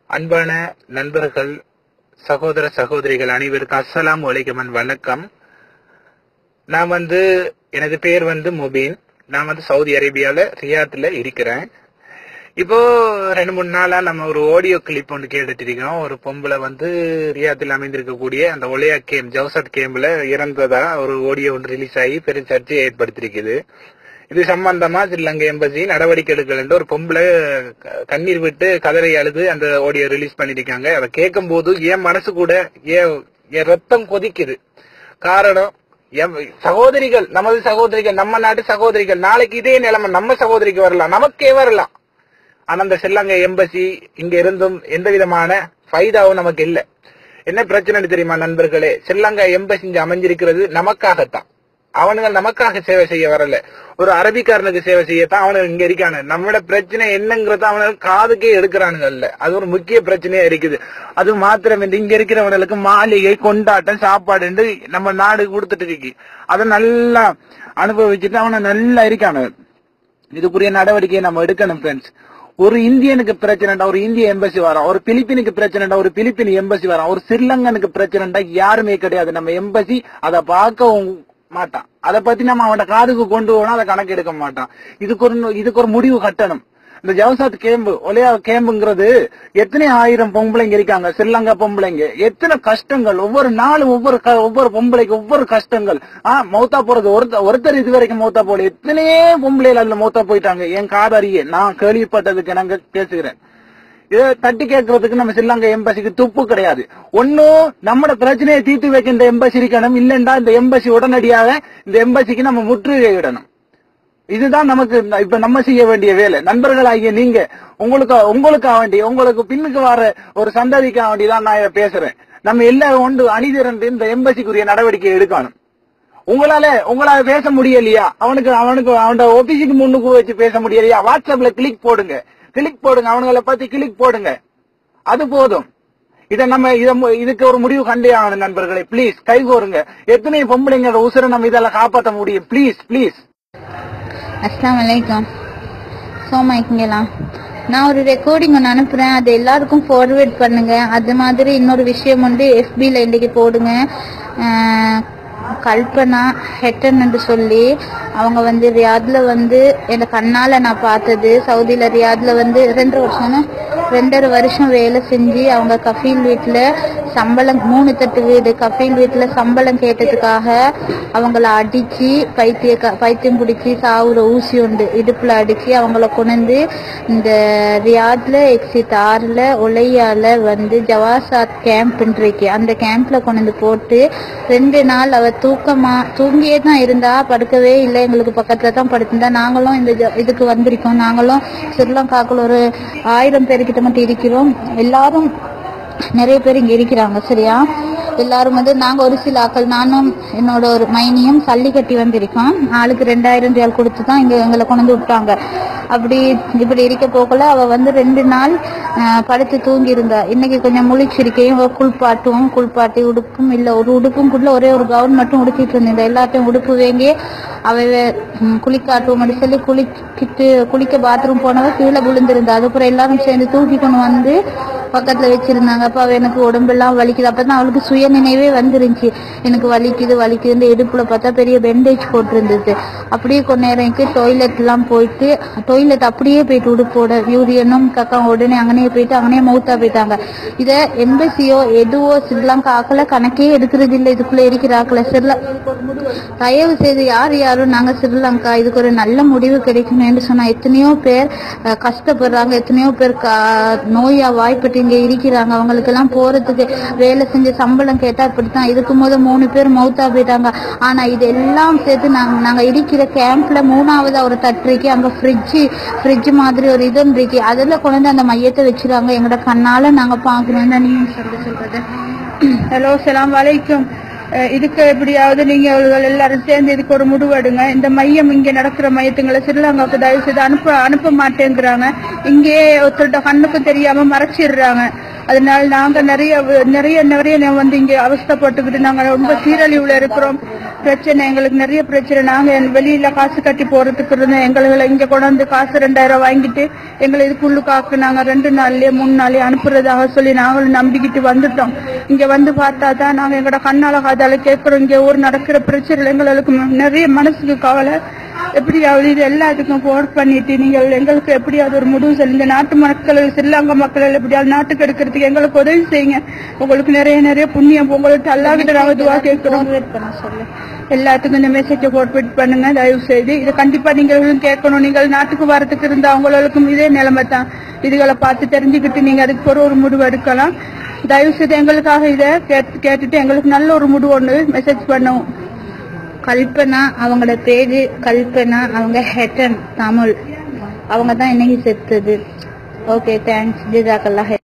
அன்பான நண்பர்கள், சகோதர சகோதரிகள் அனைவருக்கும் அஸ்ஸலாமு அலைக்கும், வணக்கம். நான் எனது பேர் முபீன். நான் சவுதி அரேபியால ரியாத்ல இருக்கிறேன். இப்போ 2-3 நாளா நம்ம ஒரு ஆடியோ கிளிப் ஒன்று கேட்டுட்டு இருக்கோம். ஒரு பொம்பளை ரியாத்தில் அமைந்திருக்கக்கூடிய அந்த ஒலையா கேம், ஜவுசத் கேம்ல இறந்ததா ஒரு ஆடியோ ஒன்று ரிலீஸ் ஆகி பெரும் சர்ச்சையை ஏற்படுத்திருக்குது. இது சம்பந்தமா ஸ்ரீலங்கா எம்பசி நடவடிக்கை எடுக்கல ஒரு பொம்பளை கண்ணீர் விட்டு கதரை அழுது அந்த ஆடியோ ரிலீஸ் பண்ணிருக்காங்க. அதை கேட்கும் போது என் மனசு கூட என் ரத்தம் கொதிக்குது. காரணம், சகோதரிகள், நமது சகோதரிகள், நம்ம நாட்டு சகோதரிகள், நாளைக்கு இதே நிலைமை நம்ம சகோதரிக்கு வரலாம், நமக்கே வரலாம். ஆனா அந்த ஸ்ரீலங்கா எம்பசி இங்க இருந்தும் எந்த விதமான ஃபைதாவும் நமக்கு இல்ல. என்ன பிரச்சனை தெரியுமா நண்பர்களே? ஸ்ரீலங்கா எம்பசி இங்க அமைஞ்சிருக்கிறது நமக்காகத்தான். அவனுங்க நமக்காக சேவை செய்ய வரல, ஒரு அரபிக்காரனுக்கு சேவை செய்யத்தான் அவனுக்கு இங்க இருக்கானு. நம்மளோட பிரச்சனை என்னங்கிறத அவனுக்கு காதுக்கே எடுக்கிறானுங்கல்ல. அது ஒரு முக்கிய பிரச்சனையா இருக்குது. அது மாத்திரம் இங்க இருக்கிறவனுக்கு மாளிகை, கொண்டாட்டம், சாப்பாடு நம்ம நாடு கொடுத்துட்டு இருக்கு. அதை நல்லா அனுபவிச்சுட்டு அவனை நல்லா இருக்கானு. இதுக்குரிய நடவடிக்கையை நம்ம எடுக்கணும் ஃப்ரெண்ட்ஸ். ஒரு இந்தியனுக்கு பிரச்சனைடா ஒரு இந்திய எம்பசி வரான், ஒரு பிலிப்பினுக்கு பிரச்சனைடா ஒரு பிலிப்பின் எம்பசி வரான், ஒரு ஸ்ரீலங்கனுக்கு பிரச்சனைடா யாருமே கிடையாது. நம்ம எம்பசி அதை பார்க்கவும் மாட்டான். அதை பத்தி நம்ம அவனோட காதுக்கு கொண்டு போனா அதை கணக்கு எடுக்க மாட்டான். இதுக்கு ஒரு முடிவு கட்டணும். இந்த ஜவுசாத் கேம்பு, ஒலையா கேம்புங்கிறது எத்தனை ஆயிரம் பொம்பளைங்க இருக்காங்க, ஸ்ரீலங்கா பொம்பளைங்க. எத்தனை கஷ்டங்கள், ஒவ்வொரு நாளும் ஒவ்வொரு பொம்பளைக்கு ஒவ்வொரு கஷ்டங்கள். மௌத்தா போறது ஒருத்தர் இது வரைக்கும் மௌத்தா போல, எத்தனையே பொம்பளைகள் அதுல மௌத்தா போயிட்டாங்க. என் காதறியே நான் கேள்விப்பட்டதுக்கு நாங்க பேசுகிறேன். இதை தட்டி கேட்கறதுக்கு நம்ம ஸ்ரீலங்கா எம்பசிக்கு துப்பு கிடையாது. ஒன்னும் நம்மட பிரச்சனையை தீர்த்து வைக்க இந்த எம்பசி இருக்கணும், இல்லைண்டா இந்த எம்பசி உடனடியாக இந்த எம்பசிக்கு நம்ம முற்றுகையிடணும். இதுதான் நமக்கு இப்ப நம்ம செய்ய வேண்டிய வேலை. நண்பர்களாகிய நீங்க உங்களுக்காக வேண்டி, உங்களுக்கு பின்னுக்கு வர ஒரு சந்ததிக்காக வேண்டிதான் நான் இதை பேசுறேன். நம்ம எல்லாரும் ஒன்று அணிதிரண்டு இந்த எம்பசிக்குரிய நடவடிக்கை எடுக்கணும். உங்களால பேச முடியலையா, அவனுக்கு அவனோட ஆபீஸுக்கு முன்னுக்கு வச்சு பேச முடியலையா, வாட்ஸ்அப்ல கிளிக் போடுங்க, அவனுங்களை பத்தி கிளிக் போடுங்க. அது போதும். இதுக்கு ஒரு முடிவு கண்டே ஆகணும் நண்பர்களே. பிளீஸ் கைகோருங்க. எத்தனை பொம்பளைங்களோட உசுரை நம்ம இதெல்லாம் காப்பாற்ற முடியும். Please please. அஸ்ஸலாமு அலைக்கும். சோமாய்க்குங்களா, நான் ஒரு ரெக்கார்டிங் ஒன்று அனுப்புறேன், அது எல்லாருக்கும் ஃபார்வேர்ட் பண்ணுங்க. அது மாதிரி இன்னொரு விஷயம் FB-ல இன்னைக்கு போடுங்க. கல்பனா ஹெட்டன் என்று சொல்லி அவங்க ரியாத்ல என் கண்ணால நான் பார்த்தது. சவுதியில ரியாத்ல 2.5 வருஷம் வேலை செஞ்சு அவங்க கஃபீல் வீட்டுல சம்பளம் 3 தட்டு வீடு கஃபீல் வீட்டுல சம்பளம் கேட்டதுக்காக அவங்கள அடிச்சு பைத்தியம் பிடிச்சி சாவுற ஊசி உண்டு இடுப்புல அடிச்சு அவங்கள கொண்டு இந்த ரியாத்ல எக்ஸிட் 6ல ஒலையால ஜவாசாத் கேம்ப் இருக்கு. அந்த கேம்ப்ல கொண்டு போட்டு 2 நாள் அவ தூங்கியே தான் இருந்தா, படுக்கவே இல்லை. எங்களுக்கு பக்கத்துல தான் படுத்திருந்தா. நாங்களும் இந்த இதுக்கு வந்திருக்கோம். நாங்களும் ஸ்ரீலங்காக்குள்ள ஒரு 1000 பேருக்கிட்ட மட்டும் இருக்கிறோம். எல்லாரும் நிறைய பேர் இங்க இருக்கிறாங்க. சரியா, எல்லாரும் நாங்க ஒரு சில ஆக்கள், நானும் என்னோட ஒரு மைனியும் சல்லி கட்டி வந்திருக்கோம். ஆளுக்கு 2000 ரியால் கொடுத்துதான் இங்க எங்களை கொண்டு விட்டாங்க. இப்படி இருக்க போகல அவ 2 நாள் படுத்து தூங்கி இருந்தா. இன்னைக்கு கொஞ்சம் முழிச்சிருக்கையும் குளிப்பாட்டி உடுப்பும் இல்ல, ஒரு உடுப்பும் கூட ஒரே ஒரு கவுன் மட்டும் உடுத்திட்டு இருந்தேன். எல்லாத்தையும் உடுப்பு வேங்கி அவ குளிக்காட்டுவோம் சொல்லி குளிக்க பாத்ரூம் போனவ கீழே விழுந்திருந்தா. அதுக்கப்புறம் எல்லாரும் சேர்ந்து தூக்கி கொண்டு பக்கத்துல வச்சிருந்தாங்க. அப்ப அவ எனக்கு உடம்பெல்லாம் வலிக்குது. அப்பதான் அவளுக்கு சுய நினைவே வந்துருந்துச்சு. எனக்கு வலிக்குது இடுப்புல பார்த்தா பெரிய பெண்டேஜ் போட்டிருந்தது. அப்படியே கொஞ்ச நேரம் டாய்லெட் எல்லாம் போயிட்டு அப்படியே போயிட்டு உடுப்போட யூரியனும் கக்கா உடனே அங்கனே போயிட்டு அங்கனே மௌத்தா போயிட்டாங்க. இத எம்பசியோ எதுவோ ஸ்ரீலங்கா ஆக்கல கணக்கே எடுக்கிறது இல்லை. இதுக்குள்ள இருக்கிறாக்கல தயவு செய்து யாரும் நாங்க ஸ்ரீலங்கா இதுக்கு ஒரு நல்ல முடிவு கிடைக்கணும்னு சொன்னா, எத்தனையோ பேர் கஷ்டப்படுறாங்க, எத்தனையோ பேர் நோயா வாய்ப்பட்டு இங்க இருக்கிறாங்க. அவங்களுக்கு எல்லாம் போறதுக்கு வேலை செஞ்ச சம்பளம் கேட்டா இப்படித்தான். இதுக்கும் போது 3 பேர் மௌத்தா போயிட்டாங்க. ஆனா இதெல்லாம் சேர்த்து நாங்க இருக்கிற கேம்ப்ல 3வது ஒரு தட்டு இருக்கு. அங்க ஃப்ரிட்ஜ் மாதிரி ஒரு இது இருக்கு. அதுல கொண்டு அந்த மையத்தை வச்சிருக்காங்க. எங்களோட கண்ணால நாங்க பாக்குறோம். நீங்க சொல்றது. ஹலோ, அஸ்ஸலாமு அலைக்கும். இதுக்கு எப்படியாவது நீங்க எல்லாரும் சேர்ந்து இதுக்கு ஒரு முடிவெடுங்க. இந்த மையம் இங்க நடக்கிற மையத்துங்களை ஸ்ரீலங்காவுக்கு தயவு செய்து அனுப்ப மாட்டேங்கிறாங்க. இங்கே ஒருத்தருட கண்ணுக்கும் தெரியாம மறைச்சிடுறாங்க. அதனால நாங்க நிறைய நிறைய நிறைய வந்து இங்க அவஸ்தைப்பட்டுக்கிட்டு நாங்க ரொம்ப சீரழிவுல இருக்கிறோம். பிரச்சனை எங்களுக்கு நிறைய பிரச்சனை. நாங்க வெளியில காசு கட்டி போறதுக்கு இருந்தோம். எங்களை இங்க கொண்டாந்து காசு 2000 வாங்கிட்டு எங்களை இதுக்குள்ளுக்காக்கு நாங்க 2 நாள்லயே 3 நாள்லயே அனுப்புறதாக சொல்லி நாங்களும் நம்பிக்கிட்டு வந்துட்டோம். இங்க வந்து பார்த்தா தான் நாங்க எங்களோட கண்ணால காதால கேட்கிறோம். இங்க ஒரு நடக்கிற பிரச்சனை எங்களுக்கு நிறைய மனசுக்கு கவலை. எப்படியாவது இது எல்லாத்துக்கும் போர் பண்ணிட்டு நீங்கள் எங்களுக்கு எப்படியாவது ஒரு முடிவு சொல்லுங்க. நாட்டு மக்கள், ஸ்ரீலங்கா மக்கள் எப்படியாவது நாட்டுக்கு எடுக்கிறதுக்கு எங்களுக்கு உதவி செய்யுங்க. உங்களுக்கு நிறைய நிறைய புண்ணியம் உங்களுக்கு அல்லாஹ்கிட்ட நாங்க துஆ கேட்கிறோம். எல்லாத்துக்கும் இந்த மெசேஜை ஃபார்வர்ட் பண்ணுங்க தயவு செய்து. இதை கண்டிப்பா நீங்களும் கேட்கணும். நீங்கள் நாட்டுக்கு வரதுக்கு இருந்த அவங்களுக்கும் இதே நிலைமை தான். இதுகளை பார்த்து தெரிஞ்சுக்கிட்டு நீங்க அதுக்கு ஒரு முடிவு எடுக்கலாம். தயவு செய்து எங்களுக்காக இதை கேட்டுட்டு எங்களுக்கு நல்ல ஒரு முடிவு ஒன்று மெசேஜ் பண்ணுவோம். கல்பனா, அவங்களோட பேரு கல்பனா, அவங்க ஹெட்டன் தமிழ், அவங்க தான் இன்னைக்கு செத்தது. Okay, thanks, ஜிசாக்கல்லாஹ்.